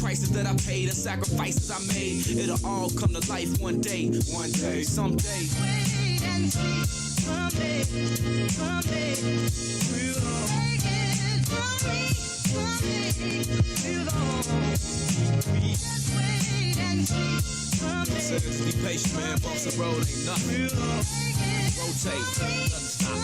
prices that I paid, the sacrifices I made. It'll all come to life one day, someday. Wait and see, someday we'll all take it from me, we'll all just wait and see, someday. Just be patient, man. Bumps the road ain't nothing. Rotate, doesn't stop.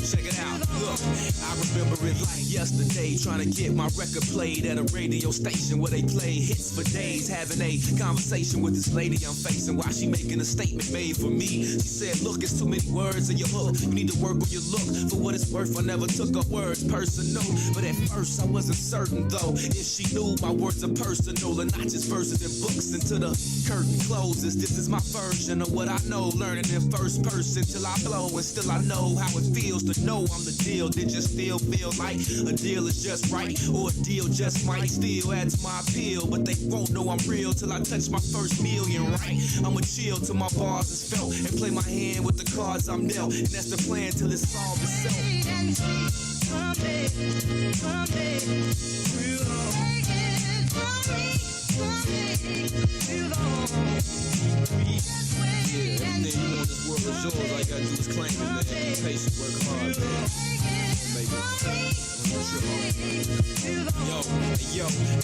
Check it out, look, I remember it like yesterday, trying to get my record played at a radio station where they play hits for days, having a conversation with this lady I'm facing while she making a statement made for me. She said, look, it's too many words in your hook, you need to work on your look. For what it's worth, I never took her words personal, but at first I wasn't certain though if she knew my words are personal and not just verses and books. Until the curtain closes, this is my version of what I know, learning in first person till I blow, and still I know how it feels to know I'm the deal. Did you still feel like a deal is just right, or a deal just might still add to my appeal? But they won't know I'm real till I touch my first million, right? I'ma chill till my bars is felt and play my hand with the cards I'm dealt, and that's the plan till it's solved itself. Someday we'll all take it from me, we'll all just wait and see. Everything you want this world is yours, all you gotta do is claim it, man. Be patient, work hard, man. Make it.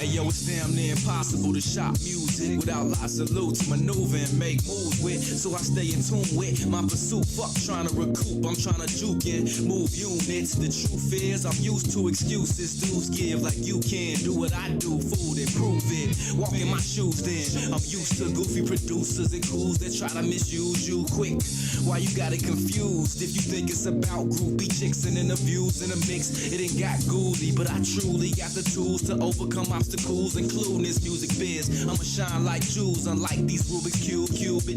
Hey yo, it's damn near impossible to shop music without lots of loot to maneuver and make moves with. So I stay in tune with my pursuit. Fuck trying to recoup, I'm trying to juke and move units. The truth is, I'm used to excuses dudes give, like you can do what I do, food and prove it. Walk in my shoes then. I'm used to goofy producers and cools that try to misuse you quick. Why you got it confused? If you think it's about groupie chicks and interviews in a mix, it ain't got goody, but I truly got the tools to overcome obstacles, including this music biz. I'ma shine like jewels, unlike these Rubik's Cube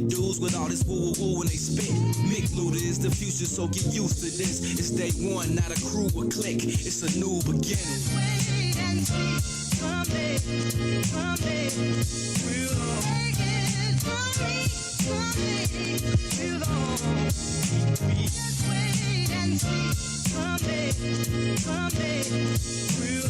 dudes with all this woo-woo-woo when they spit. Mick Luda is the future, so get used to this. It's day one, not a crew or clique. It's a new beginning. Wait and see, someday we'll all take it from me, we'll all just wait and see. Someday we'll all take it from me, we'll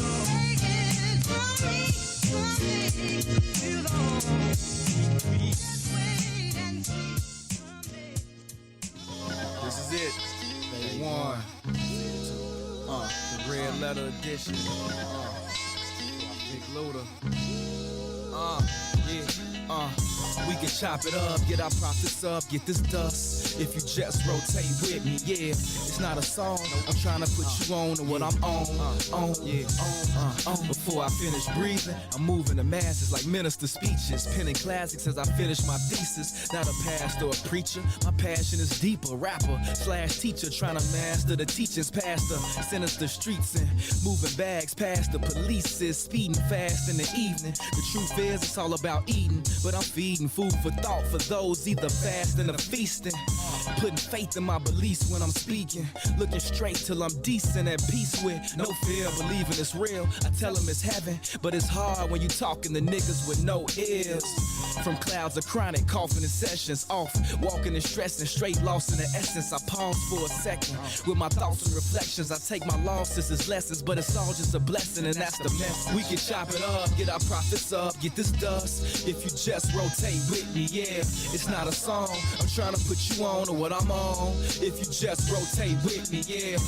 all just wait and see. Someday. This is it. Day one. The red letter edition. Big Luda. We can chop it up, get our profits up, get this dust. If you just rotate with me, yeah. It's not a song, I'm trying to put you on to what I'm on. Before I finish breathing, I'm moving the masses like minister speeches, penning classics as I finish my thesis. Not a pastor or a preacher, my passion is deeper. Rapper / teacher, trying to master the teachings past the sinister streets and moving bags past the police is speeding fast in the evening. The truth is, it's all about eating, but I'm feeding food for thought for those either fasting or feasting. Putting faith in my beliefs when I'm speaking, looking straight till I'm decent at peace with no fear, believing it's real. I tell them it's heaven, but it's hard when you talking to niggas with no ears. From clouds of chronic coughing and sessions off, walking and stressing, straight lost in the essence. I pause for a second with my thoughts and reflections. I take my losses as lessons, but it's all just a blessing, and that's the message. We can chop it up, get our profits up, get this dust. If you just rotate with me, yeah. It's not a song, I'm trying to put you on to what I'm on. If you just rotate with me, yeah.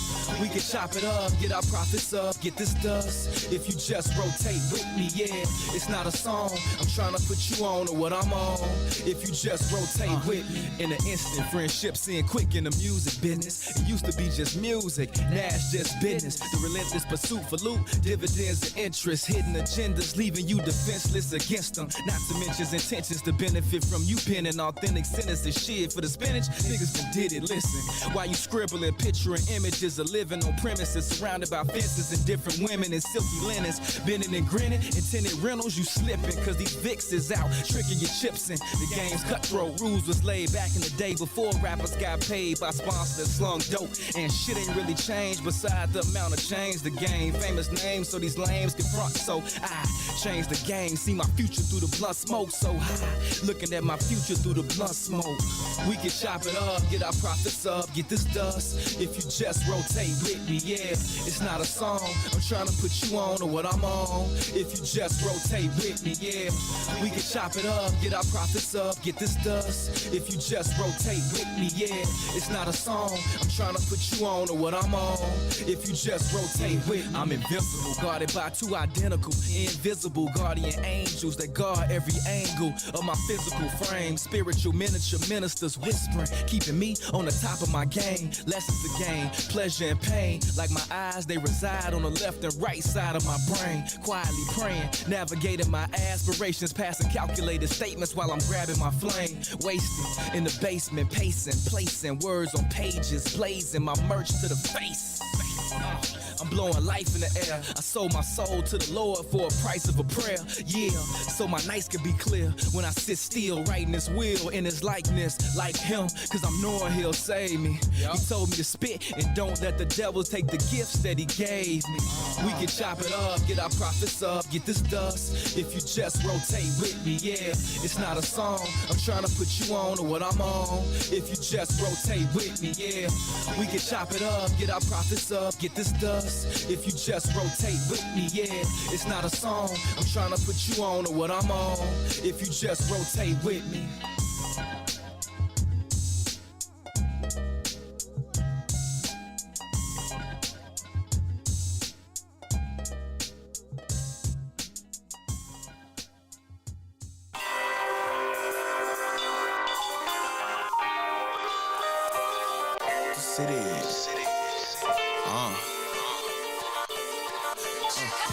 We can chop it up, get our profits up, get this dust. If you just rotate with me, yeah. It's not a song, I'm trying to put you on to what I'm on. If you just rotate with me. In an instant, friendships in quick in the music business. It used to be just music, now it's just business. The relentless pursuit for loot, dividends and interest, hidden agendas, leaving you defenseless against them. Not to mention intentions to benefit from you penning authentic sentences. Shit for the spinach, niggas done did it. Listen, while you scribbling, picturing images of living on premises surrounded by fences and different women in silky linens, bending and grinning, intended rentals, you slipping, cause these Vicks is out, tricking your chips in. The game's cutthroat, rules was laid back in the day before rappers got paid by sponsors that slung dope. And shit ain't really changed beside the amount of change the game. Famous names so these lames can front, so I change the game. See my future through the blunt smoke so high. Looking at my future through the blunt smoke. We can chop it up, get our profits up, get this dust. If you just rotate with me, yeah, it's not a song. I'm trying to put you on to what I'm on. If you just rotate with me, yeah, we can chop it up, get our profits up, get this dust. If you just rotate with me, yeah, it's not a song. I'm trying to put you on to what I'm on. If you just rotate with me, I'm invincible, guarded by two identical, invisible guardian angels that guard every angle of my physical frame. Spiritual miniature ministers whispering, keeping me on the top of my game. Lessons to gain, pleasure and pain. Like my eyes, they reside on the left and right side of my brain. Quietly praying, navigating my aspirations, passing calculated statements while I'm grabbing my flame. Wasting in the basement, pacing, placing words on pages, blazing my merch to the face. I'm blowing life in the air. I sold my soul to the Lord for a price of a prayer. Yeah, so my nights can be clear when I sit still, writing his will in his likeness, like him, cause I'm knowing he'll save me. He told me to spit and don't let the devil take the gifts that he gave me. We can chop it up, get our profits up, get this dust. If you just rotate with me, yeah, it's not a song. I'm trying to put you on to what I'm on. If you just rotate with me, yeah, we can chop it up, get our profits up, get this dust. If you just rotate with me, yeah, it's not a song. I'm trying to put you on to what I'm on. If you just rotate with me.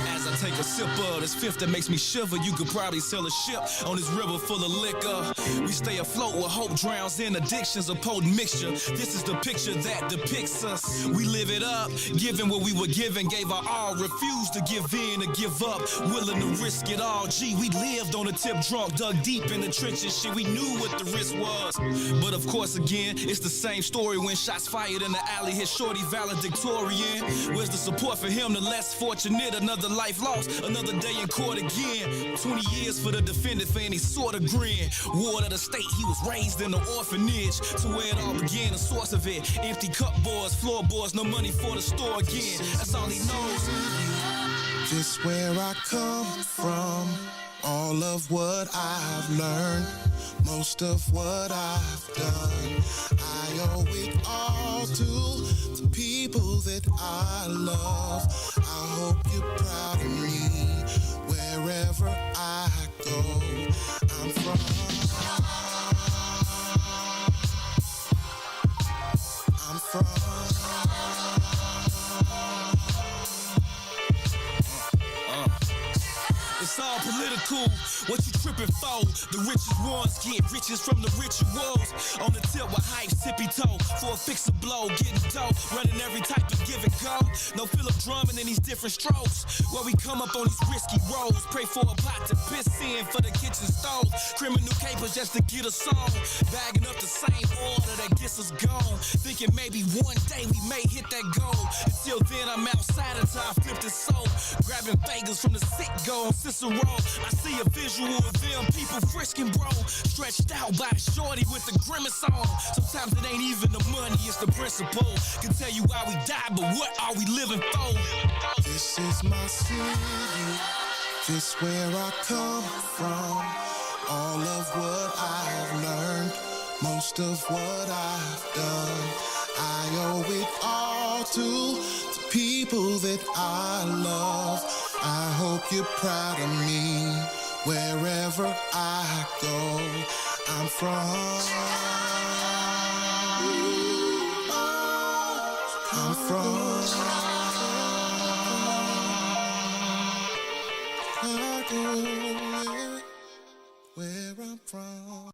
As I take a sip of this fifth that makes me shiver, you could probably sail a ship on this river full of liquor. We stay afloat where hope drowns in addictions, a potent mixture. This is the picture that depicts us. We live it up, giving what we were given, gave our all, refused to give in or give up, willing to risk it all. Gee, we lived on a tip drunk, dug deep in the trenches, shit, we knew what the risk was. But of course again, it's the same story when shots fired in the alley hit shorty valedictorian. Where's the support for him, the less fortunate? Another life lost, another day in court again. 20 years for the defendant for any sort of grin. Ward of the state, he was raised in an orphanage. To where it all began, the source of it. Empty cupboards, floorboards, no money for the store again. That's all he knows. Just where I come from, all of what I've learned, most of what I've done, I owe it all to the people that I love. I hope you're proud of me wherever I go. I'm from. It's all political, what you tripping for? The richest ones get riches from the rituals. On the tip with hype, tippy toe, for a fix a blow, getting dope, running every type of give and go. No Philip drumming in these different strokes. Where we come up on these risky roads, pray for a pot to piss in for the kitchen stove. Criminal capers just to get us on, bagging up the same order that gets us gone. Thinking maybe one day we may hit that goal. Until then I'm outside until I flip this soul, grabbing fagels from the sick go on Cicero. I see a visual of them people frisking, bro, stretched out by a shorty with the grimace on. Sometimes it ain't even the money, it's the principle. Can tell you why we died, but what are we living for? This is my city, this where I come from. All of what I've learned, most of what I've done, I owe it all to the people that I love. I hope you're proud of me wherever I go. I'm from. I'm from. I go where I'm from.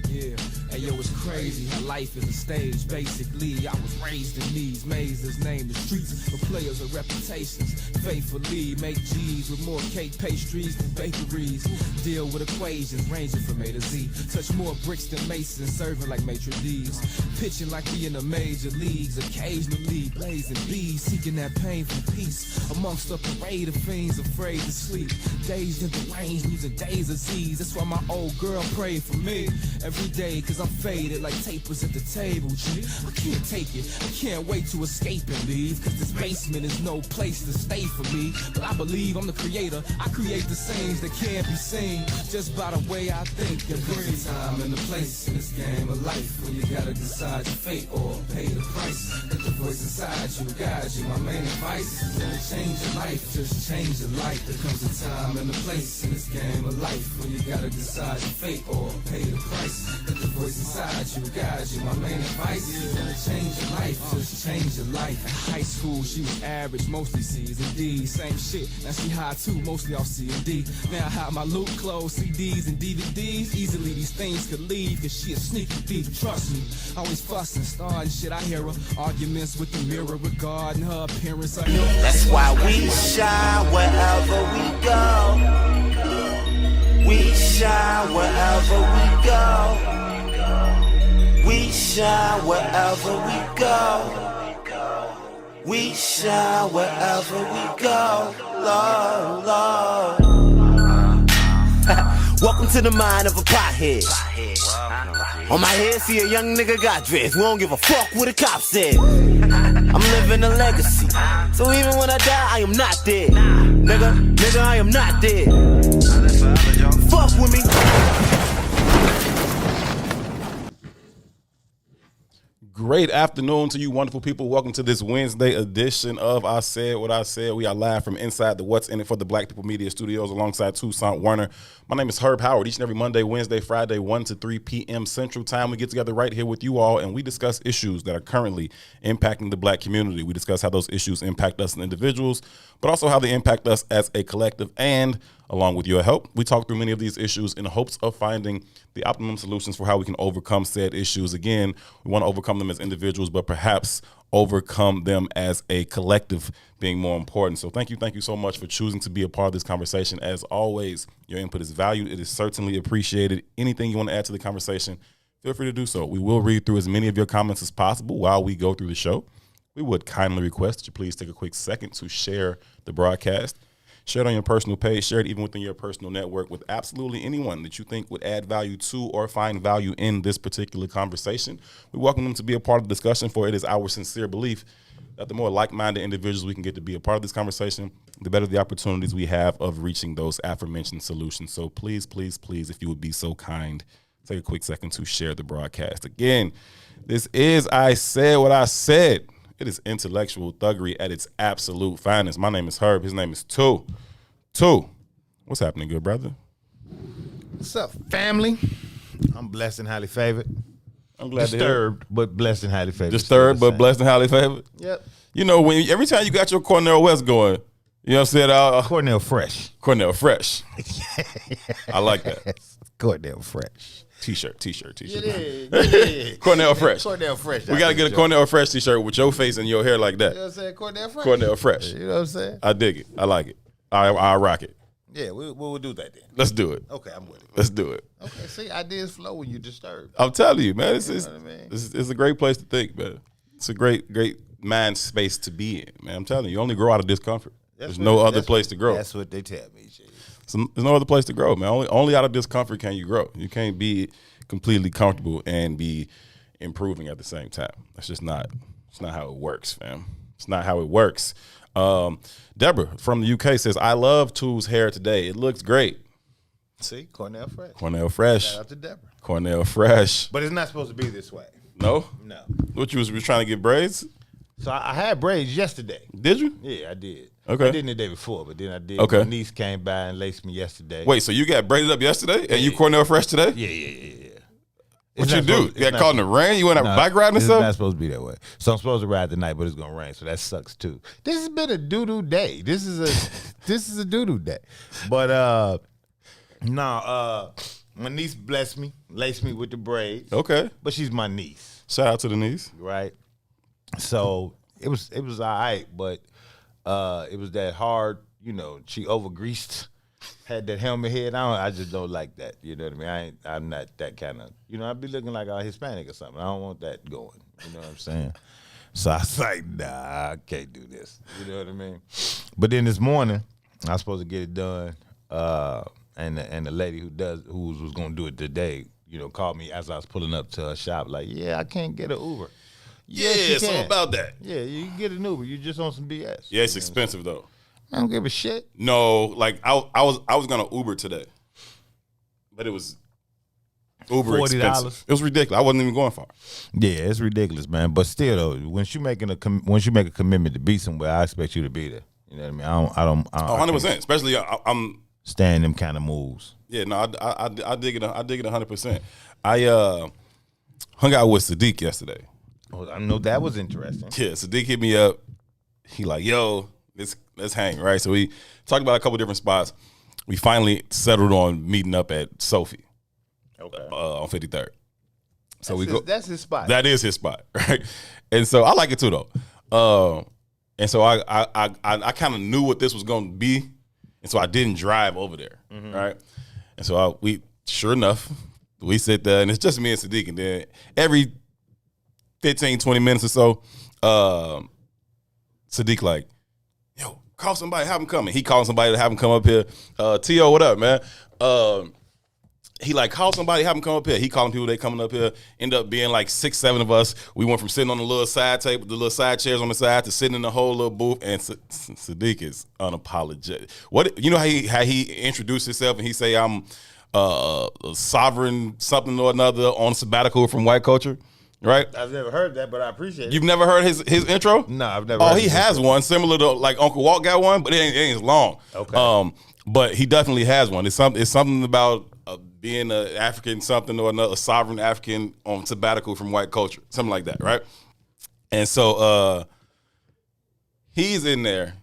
Yeah. Hey yo, it's crazy how life is a stage. Basically, I was raised in these mazes, named the streets for players of reputations. Faithfully make G's with more cake pastries than bakeries. Deal with equations ranging from A to Z. Touch more bricks than Mason, serving like maitre d's. Pitching like we in the major leagues. Occasionally blazing bees, seeking that painful peace amongst a parade of fiends afraid to sleep. Dazed in the range, losing days of Z's. That's why my old girl prayed for me every day, cause I'm faded like tapers at the table, G. I can't take it, I can't wait to escape and leave, cause this basement is no place to stay for me. But I believe I'm the creator, I create the scenes that can't be seen just by the way I think. Every time and the place in this game of life, when you gotta decide your fate or pay the price. Let the voice inside you guide you. My main advice is never change your life, just change your life. There comes a time and a place in this game of life when you gotta decide your fate or pay the price. Let the voice inside you guide you. My main advice is never change your life, just change your life. In high school, she was average, mostly C's and D's. Same shit, now she high too, mostly off C and D. Now I hide my loot, clothes, CDs, and DVDs. Easily these things could leave, cause she a sneaky thief, trust me. Always fussing, starting shit, I hear her. Arguments with the mirror regarding her appearance. That's why we shine wherever we go. We shine wherever we go. We shine wherever we go. We shine wherever we go. Lord, Lord. Welcome to the mind of a pothead. On my head, see a young nigga got dressed. We don't give a fuck what a cop said. I'm living a legacy. So even when I die, I am not dead. Nigga, I am not dead. Fuck with me. Great afternoon to you wonderful people. Welcome to this Wednesday edition of I Said What I Said. We are live from inside the What's In It for the Black People Media Studios alongside Toussaint Werner. My name is Herb Howard. Each and every Monday, Wednesday, Friday, 1 to 3 p.m. Central Time, we get together right here with you all and we discuss issues that are currently impacting the black community. We discuss how those issues impact us as individuals, but also how they impact us as a collective. And along with your help, we talk through many of these issues in hopes of finding the optimum solutions for how we can overcome said issues. Again, we want to overcome them as individuals, but perhaps overcome them as a collective being more important. So thank you so much for choosing to be a part of this conversation. As always, your input is valued. It is certainly appreciated. Anything you want to add to the conversation, feel free to do so. We will read through as many of your comments as possible while we go through the show. We would kindly request that you please take a quick second to share the broadcast. Share it on your personal page. Share it even within your personal network with absolutely anyone that you think would add value to or find value in this particular conversation. We welcome them to be a part of the discussion, for it is our sincere belief that the more like-minded individuals we can get to be a part of this conversation, the better the opportunities we have of reaching those aforementioned solutions. So please, please, please, if you would be so kind, take a quick second to share the broadcast. Again, this is I Said What I Said. It is intellectual thuggery at its absolute finest. My name is Herb. His name is Two. What's happening, good brother? What's up, family? I'm blessed and highly favored. I'm glad Disturbed, but blessed and highly favored. Disturbed, but blessed and highly favored? Yep. You know, every time you got your Cornell West going, you know what I'm saying? Cornell Fresh. Cornell Fresh. I like that. Cornell Fresh. T-shirt. Yeah. Cornell Fresh. Cornell Fresh. We got to get a Cornell Fresh T-shirt with your face and your hair like that. You know what I'm saying? Cornell Fresh. Cornell Fresh. You know what I'm saying? I dig it. I like it. I rock it. Yeah, we'll do that then. Let's do it. Okay, I'm with it. Let's do it. Okay, see, ideas flow when you're disturbed. I'm telling you, man. It's what I mean? it's a great place to think, man. It's a great mind space to be in, man. I'm telling you, you only grow out of discomfort. There's no other place to grow. That's what they tell me, G. There's no other place to grow, man. Only out of discomfort can you grow. You can't be completely comfortable and be improving at the same time. That's just not. It's not how it works, fam. It's not how it works. Deborah from the UK says, "I love Too's hair today. It looks great." See, Cornell Fresh. Cornell Fresh. Shout out to Deborah. Cornell Fresh. But it's not supposed to be this way. No. No. What you was trying to get braids? So I had braids yesterday. Did you? Yeah, I did. Okay. I didn't the day before, but then I did. Okay. My niece came by and laced me yesterday. Wait, so you got braided up yesterday and you Cornell Fresh today? Yeah. What you do? You got caught in the rain? You went out bike riding or It's something? not supposed to be that way. So I'm supposed to ride tonight, but it's gonna rain, so that sucks too. This has been a doo-doo day. This is a doo-doo day. But My niece blessed me, laced me with the braids. Okay. But she's my niece, Shout out to the niece. right? So it was all right, but it was that hard, she over greased, had that helmet head on. I just don't like that. You know what I mean? I'm not that kind of, I'd be looking like a Hispanic or something. I don't want that going. You know what I'm saying? So I was like, nah, I can't do this. You know what I mean? But then this morning, I was supposed to get it done. And the lady who was going to do it today, called me as I was pulling up to her shop, like, yeah, I can't get an Uber. Yes, you something can. about that. Yeah, you can get an Uber. You just on some BS. Yeah, it's expensive though. I don't give a shit. No, like I was gonna Uber today, but it was Uber $40. expensive. It was ridiculous. I wasn't even going far. Yeah, it's ridiculous, man. But still, though, once you make a commitment to be somewhere, I expect you to be there. You know what I mean? I don't. 100%. Especially I'm. Stand them kind of moves. Yeah, no, I dig it. I dig it 100%. I hung out with Sadiq yesterday. Oh, I know that was interesting. Yeah, Sadiq hit me up. He like, yo, let's hang, right? So we talked about a couple different spots. We finally settled on meeting up at Sophie. Okay. On 53rd. So That's his spot. That is his spot, right? And so I like it too, though. And so I kind of knew what this was going to be, and so I didn't drive over there, right? And so sure enough, we sit there, and it's just me and Sadiq, and then every 15, 20 minutes or so, Sadiq like, yo, call somebody, have him come. And he called somebody to have him come up here. T.O., what up, man? He like, call somebody, have him come up here. He calling people, they coming up here. End up being like 6, 7 of us. We went from sitting on the little side table, the little side chairs on the side, to sitting in the whole little booth. And Sadiq is unapologetic. What, you know how he introduced himself and he say, I'm a sovereign something or another on sabbatical from white culture, right? I've never heard that, but I appreciate it. You've never heard his intro? No, I've never. Oh, he has one similar to like Uncle Walt got one, but it ain't as long. Okay. But he definitely has one. It's something about being an African something or another, a sovereign African on sabbatical from white culture, something like that, right? And so he's in there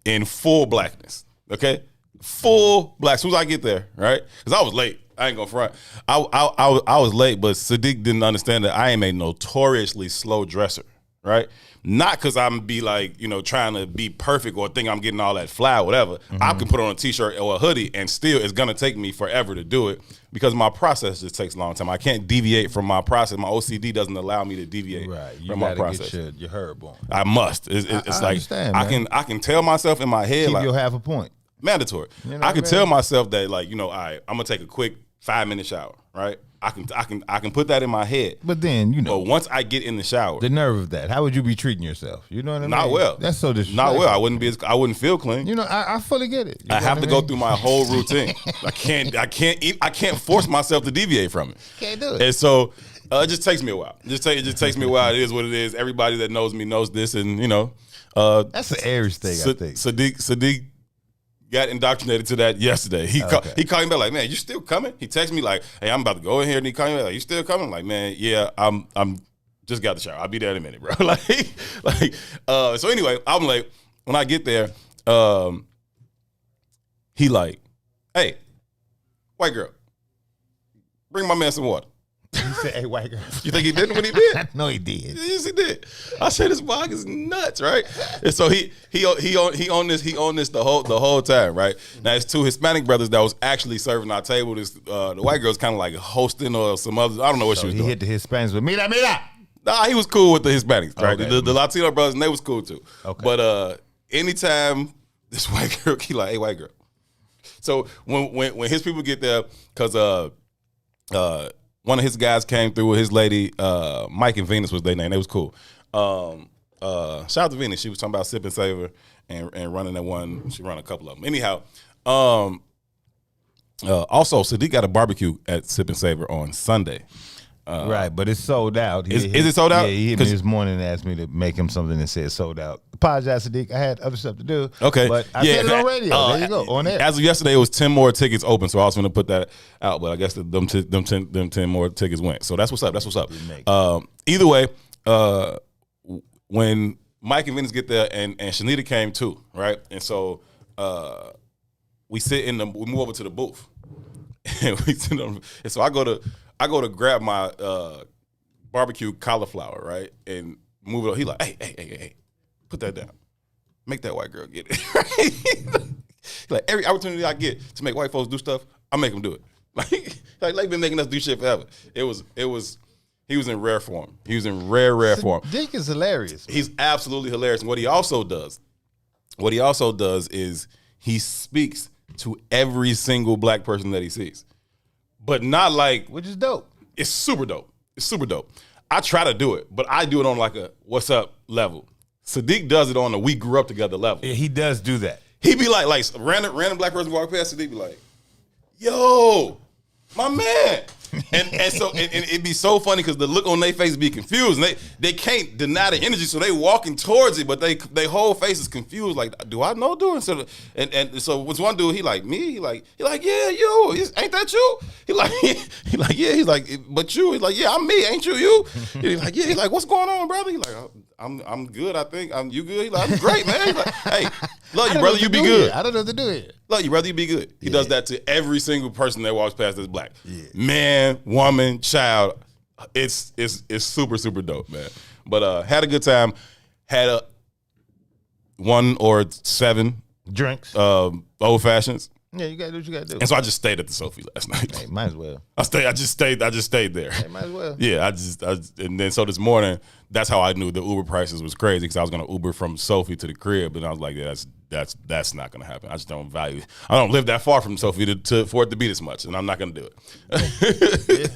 in full blackness, okay? Full black. As soon as I get there, right? Because I was late. I ain't gonna front. I was late, but Sadiq didn't understand that I am a notoriously slow dresser, right? Not because I'm be like, trying to be perfect or think I'm getting all that fly or whatever. I can put on a t-shirt or a hoodie and still it's gonna take me forever to do it because my process just takes a long time. I can't deviate from my process. My OCD doesn't allow me to deviate from my process. You gotta get your herb on. I must. It's I like I can tell myself in my head Keep like your half a point. mandatory. You know I can what I tell mean? myself that like, all right, I'm gonna take a quick 5-minute shower, right? I can put that in my head. But then, But once I get in the shower, the nerve of that. How would you be treating yourself? You know what I mean? not well. That's so disrespectful. Not well. I wouldn't feel clean. I fully get it. I have to go through my whole routine. I can't force myself to deviate from it. Can't do it. And so it just takes me a while. It just takes me a while. It is what it is. Everybody that knows me knows this, and That's an Aries thing, I think. Sadiq got indoctrinated to that yesterday. He called me back like, man, you still coming? He texted me like, hey, I'm about to go in here, and he called me back like, you still coming? I'm like, man, yeah, I'm just got the shower. I'll be there in a minute, bro. So anyway, I'm like, when I get there, he like, hey, white girl, bring my man some water. He said, hey, white girl. You think he didn't when he did? No, he did. Yes, he did. I said this block is nuts, right? And so he on this the whole time, right? Now it's 2 Hispanic brothers that was actually serving our table. This the white girl's kind of like hosting or some other. I don't know what she was He doing. hit the Hispanics with mira. Nah, he was cool with the Hispanics, right? Okay. The Latino brothers, and they was cool too. Okay. But anytime this white girl, he like, hey, white girl. So when his people get there, because one of his guys came through with his lady, Mike and Venus was their name. They was cool. Shout out to Venus. She was talking about Sip and Savor and running that one. She run a couple of them. Anyhow, also, Sadiq got a barbecue at Sip and Savor on Sunday. Right, but it's sold out. Is it sold out? Yeah, he hit me this morning and asked me to make him something that said sold out. Apologize, Sadiq. I had other stuff to do. Okay. But I said it on radio. There you go. On air. As of yesterday, it was 10 more tickets open, so I was going to put that out, but I guess them 10 more tickets went. So that's what's up. Either way, when Mike and Venus get there, and Shanita came too, right? And so we move over to the booth. And so I go to grab my barbecue cauliflower, right, and move it up. He like, hey, put that down. Make that white girl get it. Right? Like every opportunity I get to make white folks do stuff, I make them do it. Like they've been making us do shit forever. He was in rare form. He was in rare form. Dick is hilarious. He's absolutely hilarious. And what he also does is he speaks to every single black person that he sees. But not like, which is dope. It's super dope. I try to do it, but I do it on like a what's up level. Sadiq does it on a we grew up together level. Yeah, he does do that. He be like random black person walk past Sadiq be like, yo, my man. and so it'd be so funny because the look on their face be confused. And they can't deny the energy, so they walking towards it, but they whole face is confused. Like, do I know dude? And so what's one dude? He like me. He like yeah, you. Ain't that you? He like yeah. He's like, but you. He's like, yeah, I'm me. Ain't you? He's like, yeah. He's like, what's going on, brother? He's like, I'm good. I think you good. He's like, I'm great, man. He's like, hey, love you, brother. You be good. I don't know what to do here. Love you, brother. You be good. He does that to every single person that walks past that's black. Yeah. Man, woman, child. It's super, super dope, man. But had a good time. Had 1 or 7 drinks, old fashions. Yeah, you gotta do what you gotta do. And so I just stayed at the Sophie last night. Hey, might as well. I just stayed there. Hey, might as well. Yeah, and then so this morning, that's how I knew the Uber prices was crazy because I was gonna Uber from Sophie to the crib, and I was like, yeah, that's not gonna happen. I just don't value. I don't live that far from Sophie for it to be this much, and I'm not gonna do it.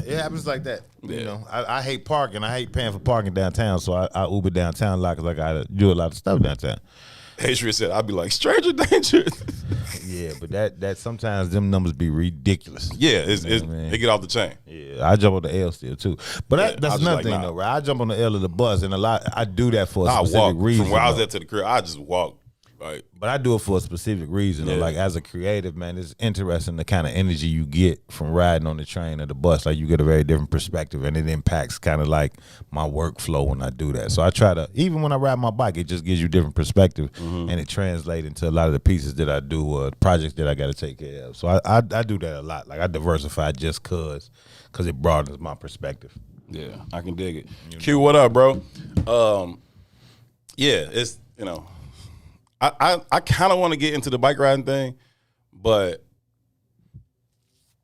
It happens like that. Yeah. You know, I hate parking. I hate paying for parking downtown, so I Uber downtown a lot because I gotta do a lot of stuff downtown. Adrian said, I'd be like, stranger danger. Yeah, but that sometimes them numbers be ridiculous. Yeah, they get off the chain. Yeah, I jump on the L still too. But that's another thing though, right? I jump on the L of the bus, and I do that for a specific reason. From where I was at to the crib, I just walk. Right. But I do it for a specific reason. Yeah. Like as a creative, man, it's interesting the kind of energy you get from riding on the train or the bus. Like you get a very different perspective, and it impacts kind of like my workflow when I do that. So I try to, even when I ride my bike, it just gives you different perspective, and it translates into a lot of the pieces that I do, the projects that I got to take care of. So I do that a lot. Like I diversify just cause it broadens my perspective. Yeah, I can dig it. Q, what up, bro? Yeah, it's I kind of want to get into the bike riding thing, but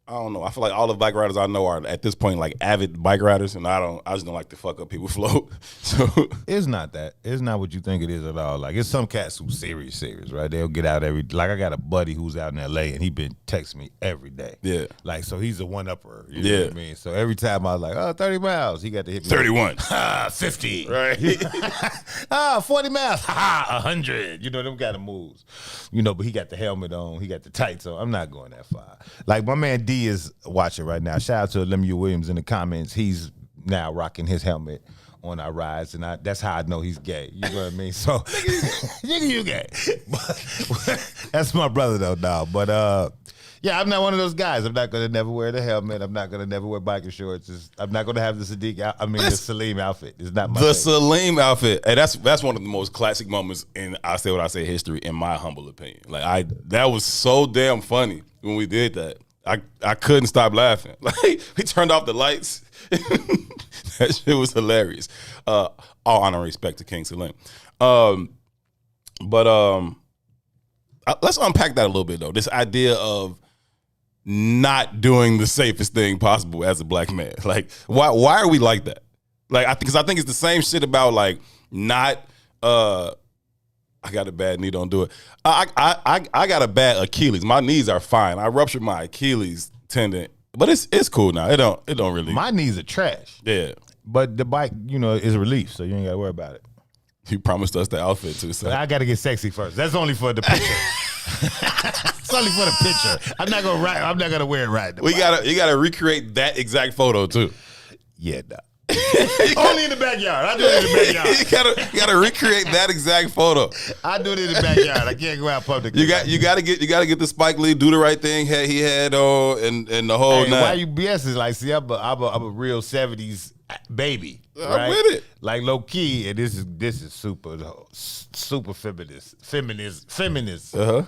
I don't know. I feel like all the bike riders I know are at this point like avid bike riders, and I just don't like to fuck up people's flow. So it's not that. It's not what you think it is at all. Like it's some cats who serious, right? They'll get out like I got a buddy who's out in LA and he been texting me every day. Yeah. Like so he's a one upper. You know what I mean? So every time I was like, 30 miles, he got to hit me 31. 50. Right. 40 miles. 100. You know, them kind of moves. You know, but he got the helmet on, he got the tights on. I'm not going that far. Like my man D is watching right now. Shout out to Lemuel Williams in the comments. He's now rocking his helmet on our rides, and that's how I know he's gay. You know what I mean? So, nigga, you gay. But, that's my brother though, dog. But yeah, I'm not one of those guys. I'm not gonna never wear the helmet. I'm not gonna never wear biker shorts. I'm not gonna have the the Salim outfit. It's not my thing. Salim outfit. Hey, that's one of the most classic moments in I Say What I Say history, in my humble opinion. Like that was so damn funny when we did that. I couldn't stop laughing. Like we turned off the lights. That shit was hilarious. All honor and respect to King Salim. Let's unpack that a little bit though. This idea of not doing the safest thing possible as a black man. Like why are we like that? Like because I think it's the same shit about like not I got a bad knee, don't do it. I got a bad Achilles. My knees are fine. I ruptured my Achilles tendon, but it's cool now. It don't really. My knees are trash. Yeah. But the bike, is relief, so you ain't gotta worry about it. You promised us the outfit too, so I gotta get sexy first. That's only for the picture. It's only for the picture. I'm not gonna wear it right. You gotta recreate that exact photo too. Yeah, nah. Only in the backyard. I do it in the backyard. you gotta recreate that exact photo. I do it in the backyard. I can't go out public. You gotta get the Spike Lee do the right thing. He had and the whole nine. Why you BS is like, see, I'm a real 70s baby. Right? I'm with it. Like low key, and this is super feminist.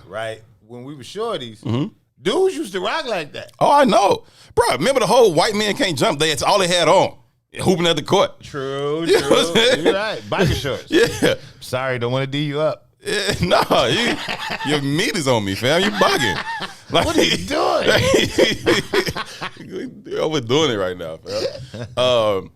Right? When we were shorties, Dudes used to rock like that. Oh, I know. Bro, remember the whole white men can't jump? That's all they had on. Hooping at the court. True, You know what I'm saying? You're right. Biker shorts. Yeah. Sorry, don't want to D you up. Yeah, no, your meat is on me, fam. You bugging. Like, What are you doing? You're overdoing it right now, fam.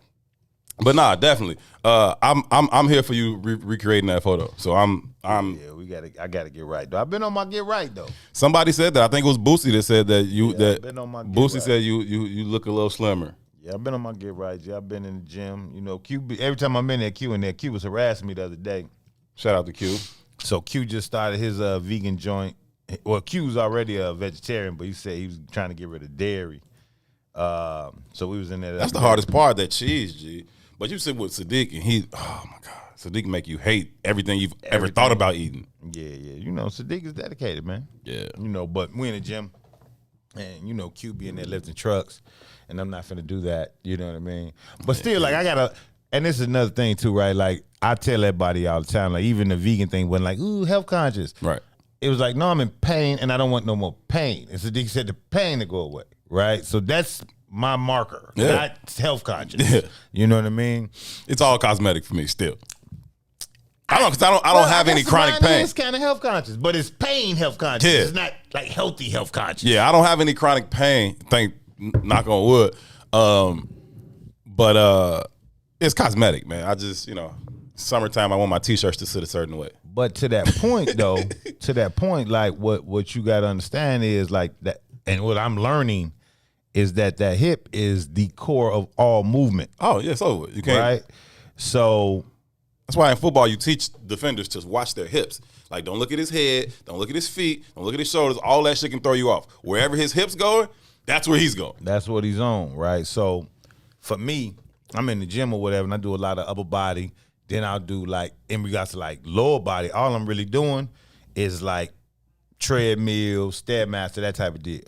But nah, definitely. I'm here for you recreating that photo. So Yeah, I gotta get right though. I've been on my get right though. somebody said that. I think it was Boosie that said that I've been on my get Boosie right. said you look a little slimmer. Yeah, I've been on my get right. Yeah, I've been in the gym. You know, every time I'm in there, Q was harassing me the other day. Shout out to Q. So Q just started his vegan joint. Well, Q's already a vegetarian, but he said he was trying to get rid of dairy. So we was in there. That's the hardest part, that cheese, G. But you sit with Sadiq and oh my God, Sadiq make you hate everything you've ever thought about eating. Yeah. You know, Sadiq is dedicated, man. Yeah. You know, but we in the gym, and you know, Q be in there lifting trucks, and I'm not finna do that. You know what I mean? But still, like, I gotta. And this is another thing too, right? Like, I tell everybody all the time, like, even the vegan thing wasn't like, ooh, health conscious. Right. It was like, no, I'm in pain and I don't want no more pain. And Sadiq said the pain to go away, right? So that's my marker, not health conscious. Yeah. You know what I mean? It's all cosmetic for me still. I don't have any chronic pain. It's kind of health conscious, but it's pain health conscious. Yeah. It's not like healthy health conscious. Yeah, I don't have any chronic pain. Knock on wood. But it's cosmetic, man. I just, summertime, I want my t-shirts to sit a certain way. But to that point, though, like what you got to understand is like that, and what I'm learning is that hip is the core of all movement. Oh, yeah, it's over. You can't. Right? So that's why in football you teach defenders to watch their hips. Like, don't look at his head, don't look at his feet, don't look at his shoulders. All that shit can throw you off. Wherever his hips going, that's where he's going. That's what he's on, right? So for me, I'm in the gym or whatever, and I do a lot of upper body. Then I'll do, like, in regards to, like, lower body, all I'm really doing is, like, treadmill, Stairmaster, that type of deal.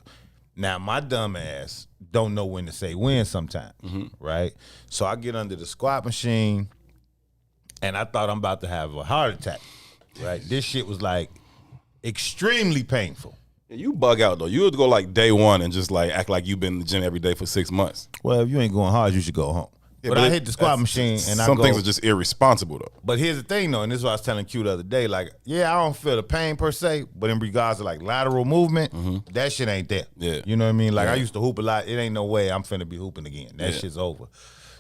Now, my dumb ass don't know when to say when sometimes, right? So I get under the squat machine, and I thought I'm about to have a heart attack, right? This shit was, like, extremely painful. Yeah, you bug out, though. You would go, like, day one and just, like, act like you've been in the gym every day for 6 months. Well, if you ain't going hard, you should go home. Yeah, but I hit the squat machine, and some things are just irresponsible, though. But here's the thing, though, and this is what I was telling Q the other day. Like, yeah, I don't feel the pain per se, but in regards to, like, lateral movement, that shit ain't there. Yeah. You know what I mean? Like, I used to hoop a lot. It ain't no way I'm finna be hooping again. That shit's over.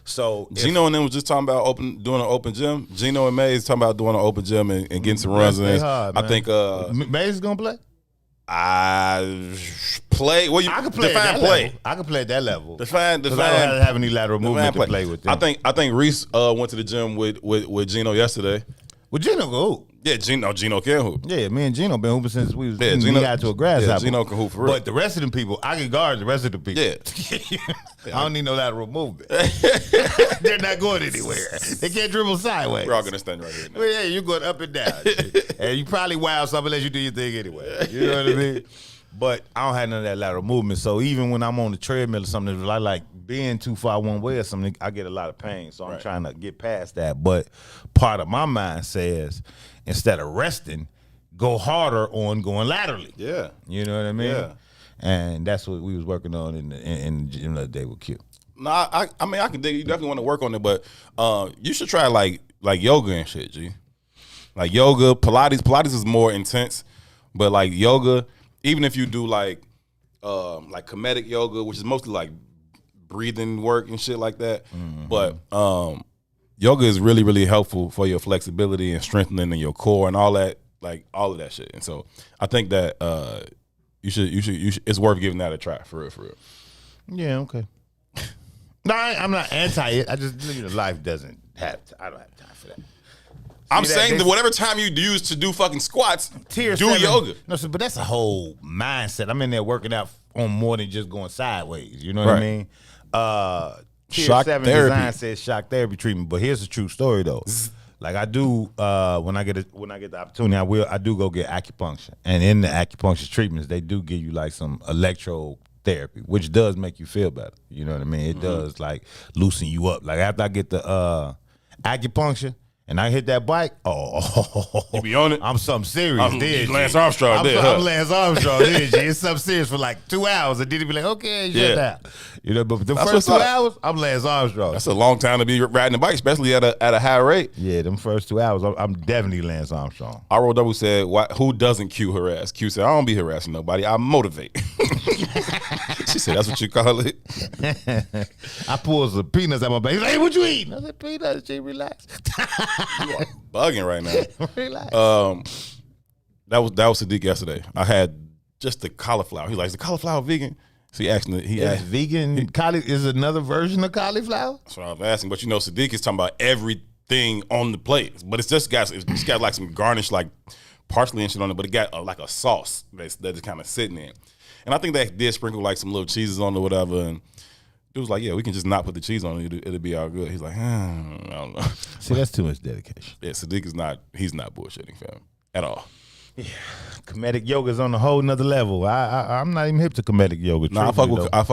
So Gino and them was just talking about doing an open gym. Gino and Mays talking about doing an open gym and getting some runs in. Hard, I think Mays is gonna play. I play. Well, I can play define at that play. level. I can play at that level. Define. I don't have any lateral movement to play with them. I think Reese went to the gym with Gino yesterday. Well, Gino go hoop. Yeah, Gino can hoop. Yeah, me and Gino been hooping since we Gino got to a grasshopper. Yeah, Gino can hoop for real. But the rest of them people, I can guard the rest of the people. Yeah. I don't need no lateral movement. They're not going anywhere. They can't dribble sideways. We're all gonna stand right here now. Well, yeah, you're going up and down. And you probably wild something unless you do your thing anyway. You know what I mean? But I don't have none of that lateral movement. So even when I'm on the treadmill or something, if I like being too far one way or something, I get a lot of pain. So I'm trying to get past that. But part of my mind says, instead of resting, go harder on going laterally. Yeah. You know what I mean? Yeah. And that's what we was working on in the gym the other day with Q. No, I mean, I can dig it. You definitely want to work on it, but you should try like yoga and shit, G. Like yoga, Pilates. Pilates is more intense, but like yoga, even if you do like comedic yoga, which is mostly like breathing work and shit like that, but yoga is really, really helpful for your flexibility and strengthening your core and all that, like all of that shit. And so I think that you should. It's worth giving that a try, for real. Yeah, okay. No, I'm not anti it. I just life doesn't have. I don't have time for that. I'm saying that whatever time you use to do fucking squats, do 7, yoga. No, but that's a whole mindset. I'm in there working out on more than just going sideways. You know what I mean? Tier Shock 7 therapy. design says shock therapy treatment. But here's the true story though. Like I do when I get the opportunity, I do go get acupuncture. And in the acupuncture treatments, they do give you like some electrotherapy, which does make you feel better. You know what I mean? It does like loosen you up. Like after I get the acupuncture and I hit that bike, You be on it? I'm something serious. I'm then, Lance G. Armstrong. I'm Lance Armstrong. Then, G. It's something serious for like 2 hours, and then he be like, okay, shut down. You know, but the That's first what's 2 up. hours, I'm Lance Armstrong. That's a long time to be riding a bike, especially at a high rate. Yeah, them first 2 hours, I'm definitely Lance Armstrong. ROW said, who doesn't Q harass? Q said, I don't be harassing nobody. I motivate. She said, that's what you call it. I pulled some peanuts out my bag. He's like, hey, what you eating? I said, peanuts, G, relax. You are bugging right now. Relax. That was Sadiq yesterday. I had just the cauliflower. He's like, is the cauliflower vegan? So he asked me, Is vegan is another version of cauliflower? That's what I was asking. But Sadiq is talking about everything on the plate. But it's just got like some garnish, like parsley and shit on it. But it got like a sauce that's kind of sitting in. And I think that did sprinkle like some little cheeses on it or whatever. And it was like, yeah, we can just not put the cheese on it. It'll be all good. He's like, I don't know. See, that's too much dedication. Yeah, Sadiq he's not bullshitting, fam, at all. Yeah, comedic yoga's on a whole nother level. I'm not even hip to comedic yoga. No, I fuck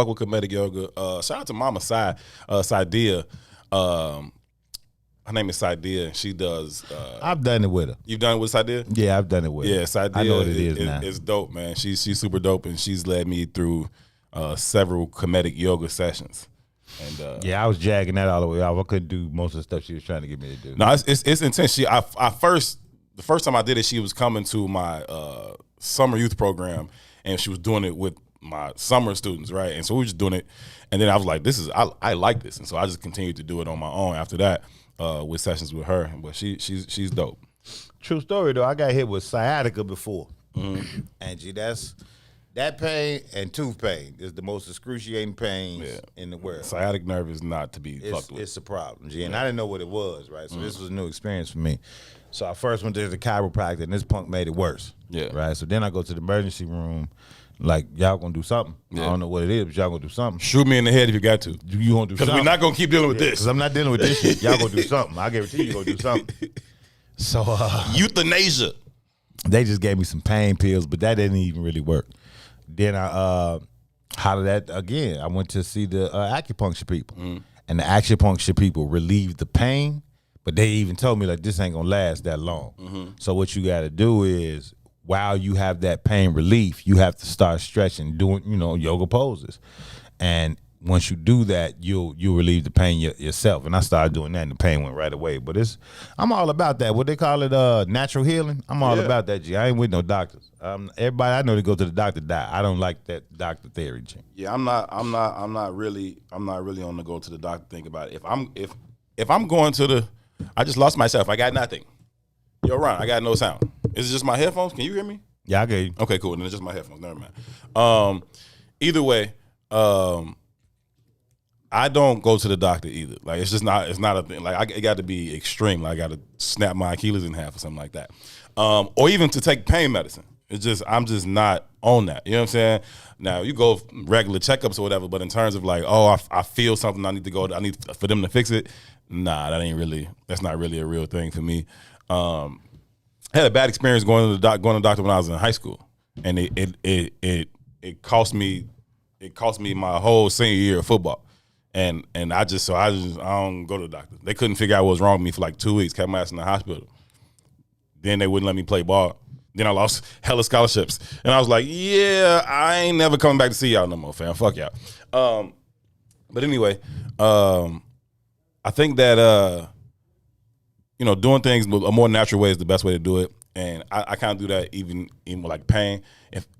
with comedic yoga. Shout out to Mama Saidia. Her name is Saidia. She does. I've done it with her. You've done it with Saidia? Yeah, I've done it with her. Yeah, Saidia. I know what it is now. It's dope, man. She's super dope, and she's led me through several comedic yoga sessions. And yeah, I was jagging that all the way off. I couldn't do most of the stuff she was trying to get me to do. No, it's intense. The first time I did it, she was coming to my summer youth program, and she was doing it with my summer students, right? And so we were just doing it, and then I was like, I like this, and so I just continued to do it on my own after that with sessions with her. But she's dope. True story though, I got hit with sciatica before, Angie. That pain and tooth pain is the most excruciating pains in the world. Sciatic nerve is not to be fucked with. It's a problem, G. And I didn't know what it was, right? So this was a new experience for me. So I first went to the chiropractor, and this punk made it worse. Yeah. Right? So then I go to the emergency room, like, y'all gonna do something. Yeah. I don't know what it is, but y'all gonna do something. Shoot me in the head if you got to. You gonna do something. Because we're not going to keep dealing with this. Because I'm not dealing with this shit. Y'all gonna do something. I guarantee you gonna do something. So euthanasia. They just gave me some pain pills, but that didn't even really work. Then I hollered at again. I went to see the acupuncture people, and the acupuncture people relieved the pain, but they even told me like this ain't gonna last that long. So what you got to do is while you have that pain relief, you have to start stretching, doing yoga poses, and once you do that, you'll relieve the pain yourself. And I started doing that, and the pain went right away. But I'm all about that. What they call it, natural healing. I'm all about that, G. I ain't with no doctors. Everybody I know that go to the doctor die. I don't like that doctor theory, G. Yeah, I'm not really on the go to the doctor thing about it. If I'm going to the, I just lost myself. I got nothing. Yo, Ron, I got no sound. Is it just my headphones? Can you hear me? Yeah, I get you. Okay, cool. Then it's just my headphones. Never mind. Either way, I don't go to the doctor either. Like it's not a thing. Like it got to be extreme. Like I got to snap my Achilles in half or something like that. Or even to take pain medicine. I'm just not on that. You know what I'm saying? Now you go regular checkups or whatever, but in terms of like, I feel something, I need for them to fix it. Nah, that's not really a real thing for me. I had a bad experience going to the doctor when I was in high school, and it cost me my whole senior year of football. And I don't go to the doctor. They couldn't figure out what was wrong with me for like 2 weeks, kept my ass in the hospital. Then they wouldn't let me play ball. Then I lost hella scholarships. And I was like, yeah, I ain't never coming back to see y'all no more, fam. Fuck y'all. But anyway, I think that, doing things a more natural way is the best way to do it. And I kind of do that even with like pain,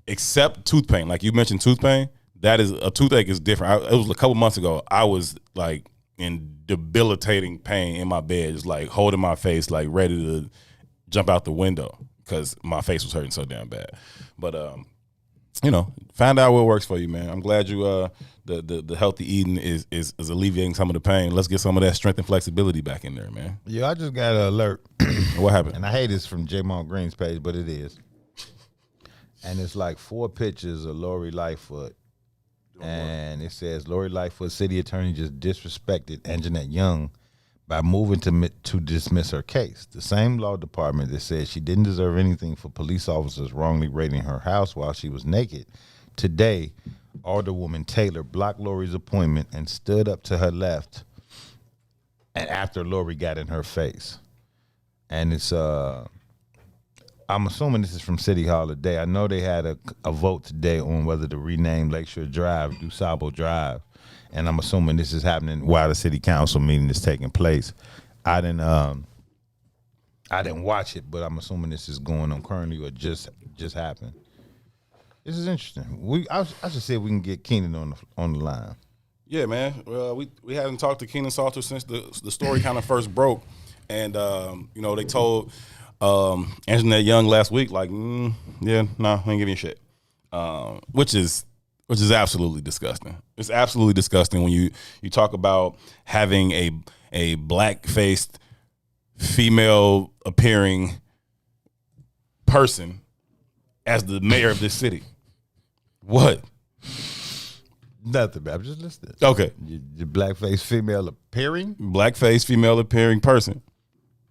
except tooth pain. Like you mentioned tooth pain. That is a toothache is different. It was a couple months ago. I was like in debilitating pain in my bed, just like holding my face, like ready to jump out the window because my face was hurting so damn bad. But find out what works for you, man. I'm glad you the healthy eating is alleviating some of the pain. Let's get some of that strength and flexibility back in there, man. Yeah, I just got an alert. What happened? And I hate this from J-Mont Green's page, but it is. And it's like 4 pictures of Lori Lightfoot. And it says Lori Lightfoot, city attorney, just disrespected Anjanette Young by moving to dismiss her case. The same law department that said she didn't deserve anything for police officers wrongly raiding her house while she was naked. Today, Alderwoman Taylor blocked Lori's appointment and stood up to her left and after Lori got in her face. and it's I'm assuming this is from City Hall today. I know they had a vote today on whether to rename Lakeshore Drive DuSable Drive, and I'm assuming this is happening while the city council meeting is taking place. I didn't watch it, but I'm assuming this is going on currently or just happened. This is interesting. I should see if we can get Keenan on the line. Yeah, man. Well, we haven't talked to Keenan Salter since the story kind of first broke, and they told Anjanette Young last week, like, yeah, no, I ain't giving you shit, which is absolutely disgusting. It's absolutely disgusting when you talk about having a black-faced, female-appearing person as the mayor of this city. What? Nothing, man. I'm just listening. Okay. The black-faced female appearing? Black-faced, female-appearing person.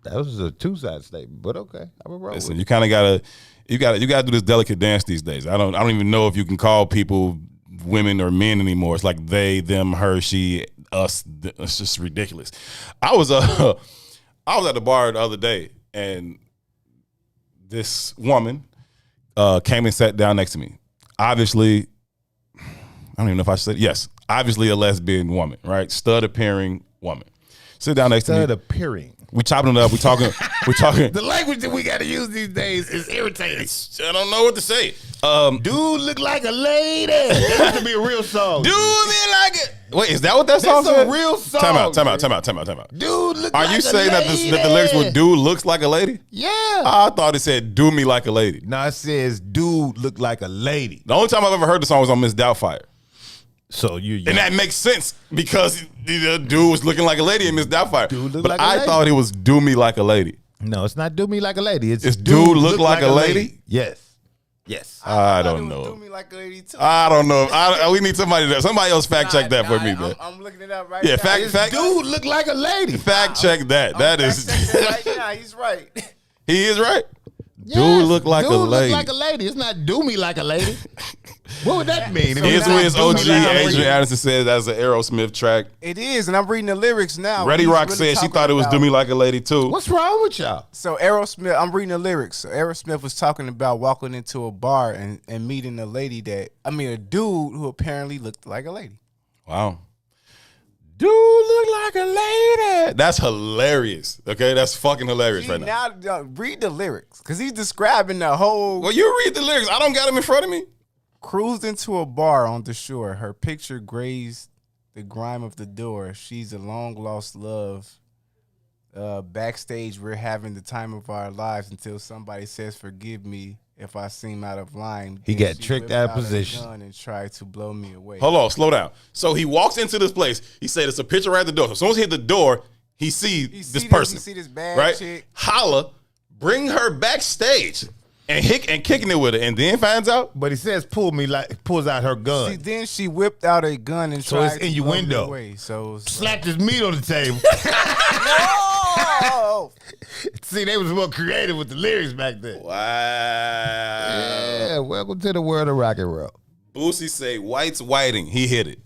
That was a two-sided statement, but okay. I'm wrong. Listen, you kind of gotta do this delicate dance these days. I don't even know if you can call people women or men anymore. It's like they, them, her, she, us. It's just ridiculous. I was at the bar the other day, and this woman came and sat down next to me. Obviously, I don't even know if I should say yes. Obviously, a lesbian woman, right? Stud appearing woman. Sit down next to me. Stud appearing. We chopping it up. We talking. The language that we got to use these days is irritating. I don't know what to say. Dude look like a lady. That used to be a real song. Dude look like it. Wait, is that what that song That's said? a real song. Time out. Dude look Are like you a saying lady. that the lyrics were "dude looks like a lady"? Yeah. I thought it said "do me like a lady." No, it says dude look like a lady. The only time I've ever heard the song was on Miss Doubtfire. So you And that makes sense because the dude was looking like a lady in Miss Doubtfire. Dude look but like a I lady. thought it was "do me like a lady." No, it's not do me like a lady. It's dude look like a lady? Yes. I don't know. Do me like a lady too. I don't know. We need somebody else fact check that for me, man. I'm looking it up right Yeah, now. fact. Dude look like a lady. Fact check that. That is. Right now, he's right. He is right. Yes. Dude look like a Dude lady. look like a lady. It's not do me like a lady. What would that mean? If Here's it's what not his do me OG like a lady? Adrian Addison said that's an Aerosmith track. It is, and I'm reading the lyrics now. Ready He's Rock really said she talking thought it was about- "Do Me Like a Lady" too. What's wrong with y'all? So Aerosmith, I'm reading the lyrics. So Aerosmith was talking about walking into a bar and meeting a dude who apparently looked like a lady. Wow. Dude look like a lady. That's hilarious. Okay, that's fucking hilarious right now. Now read the lyrics, because he's describing the whole. Well, you read the lyrics. I don't got them in front of me. Cruised into a bar on the shore. Her picture grazed the grime of the door. She's a long lost love. Backstage, we're having the time of our lives until somebody says, "Forgive me if I seem out of line." He Then got she tricked whipped out of out her position. gun and tried to blow me away. Hold on, slow down. So he walks into this place. He said it's a picture right at the door. So as soon as he hit the door, he sees this person. He see this bad right? chick. Holla, bring her backstage and kicking it with her, and then finds out. But he says pulls out her gun. Then she whipped out a gun and So tried it's to blow me innuendo. away. So it's Slapped his meat on the table. oh! See, they was more creative with the lyrics back then. Wow. Yeah, welcome to the world of rock and roll. Boosie say white's whiting. He hit it.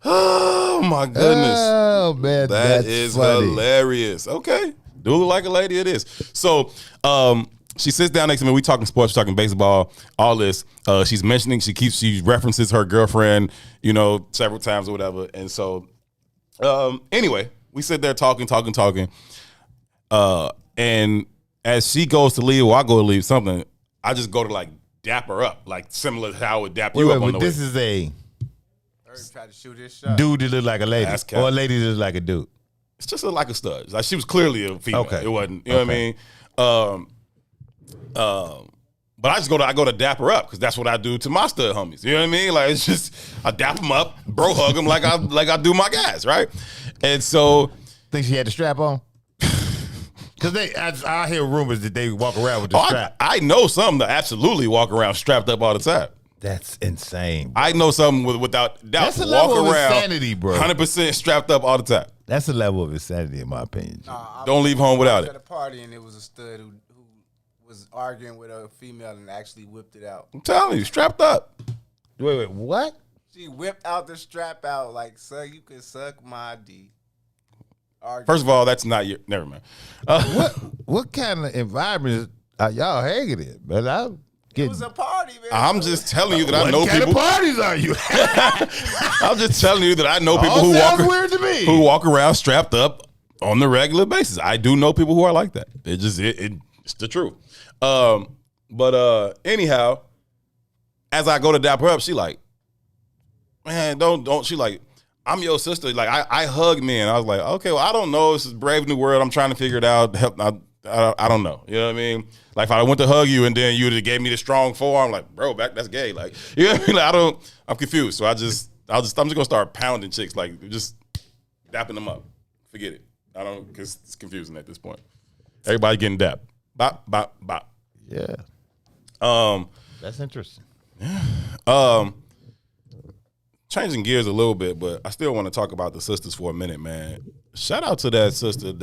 Oh my goodness. Oh man, That that's is funny. hilarious. Okay. Do look like a lady, it is. So she sits down next to me. We talking sports, talking baseball, all this. She's mentioning, she references her girlfriend, several times or whatever. And so anyway, we sit there talking. And as she goes to leave, or I go to leave something, I just go to like dap her up, like similar to how I would dap you up on the way. This is a Tried to shoot his shot. dude that look like a lady, That's cap. or a lady that look like a dude. It's just like a stud. Like she was clearly a female. Okay. It wasn't, you know what I mean? But I go to dap her up because that's what I do to my stud homies. You know what I mean? Like it's just I dap them up, bro hug them like I do my guys, right? And so Think she had the strap on? Because I hear rumors that they walk around with the strap. I know some that absolutely walk around strapped up all the time. That's insane. I know some without doubt That's a walk level of around insanity, bro. 100% strapped up all the time. That's a level of insanity, in my opinion. Don't leave home without I was it. at a party and it was a stud who was arguing with a female and actually whipped it out. I'm telling you, strapped up. Wait, what? She whipped out the strap out like, "Sir, you can suck my D." First of all, that's not your. Never mind. What kind of environment are y'all hanging in, man? It was a party, man. I'm just telling you that I know What kind people. of parties are you? I'm just telling you that I know people All who sounds walk weird to me. who walk around strapped up on the regular basis. I do know people who are like that. It's the truth. But anyhow, as I go to dap her up, she like, man, don't. She like, I'm your sister. Like I hug men. I was like, okay, well, I don't know. This is Brave New World. I'm trying to figure it out. Help. I don't know. You know what I mean? Like if I went to hug you and then you just gave me the strong forearm, like, bro, that's gay. Like, you know what I mean? Like, I'm confused. So I'm just gonna start pounding chicks, like just dapping them up. Forget it. Because it's confusing at this point. Everybody getting dapped. Bop, bop, bop. Yeah. That's interesting. Changing gears a little bit, but I still want to talk about the sisters for a minute, man. Shout out to that sister that